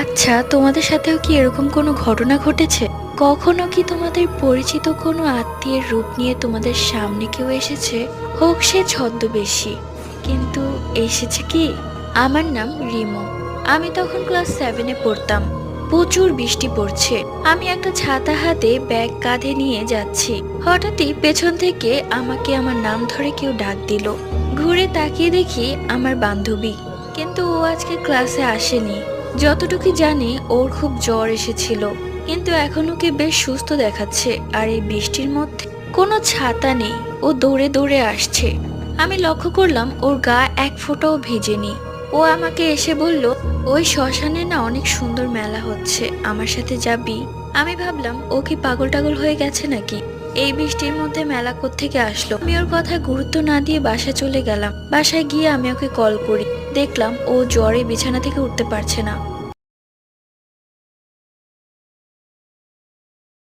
আচ্ছা, তোমাদের সাথেও কি এরকম কোনো ঘটনা ঘটেছে? কখনো কি তোমাদের পরিচিত কোনো আত্মীয়ের রূপ নিয়ে তোমাদের সামনে কেউ এসেছে? হোক সে ছদ্মবেশী, কিন্তু এসেছে কি? আমার নাম রিমো। আমি তখন ক্লাস 7-এ পড়তাম। প্রচুর বৃষ্টি পড়ছে। আমি একটা ছাতা হাতে ব্যাগ কাঁধে নিয়ে যাচ্ছি। হঠাৎই পেছন থেকে আমাকে আমার নাম ধরে কেউ ডাক দিল। ঘুরে তাকিয়ে দেখি আমার বান্ধবী, কিন্তু ও আজকে ক্লাসে আসেনি। যতটুকু জানি ওর খুব জ্বর এসেছিল, কিন্তু এখন ওকে বেশ সুস্থ দেখাচ্ছে। আর এই বৃষ্টির মধ্যে কোনো ছাতা নেই, ও দৌড়ে দৌড়ে আসছে। আমি লক্ষ্য করলাম ওর গা এক ফোঁটাও ভিজেনি। ও আমাকে এসে বলল, ওই শ্মশানে না অনেক সুন্দর মেলা হচ্ছে, আমার সাথে যাবি? আমি ভাবলাম ও কি পাগল টাগল হয়ে গেছে নাকি, এই বৃষ্টির মধ্যে মেলা কোত্থেকে আসলো। আমি ওর কথা গুরুত্ব না দিয়ে বাসায় চলে গেলাম। বাসায় গিয়ে আমি ওকে কল করি। দেখলাম ও জ্বরে বিছানা থেকে উঠতে পারছে না।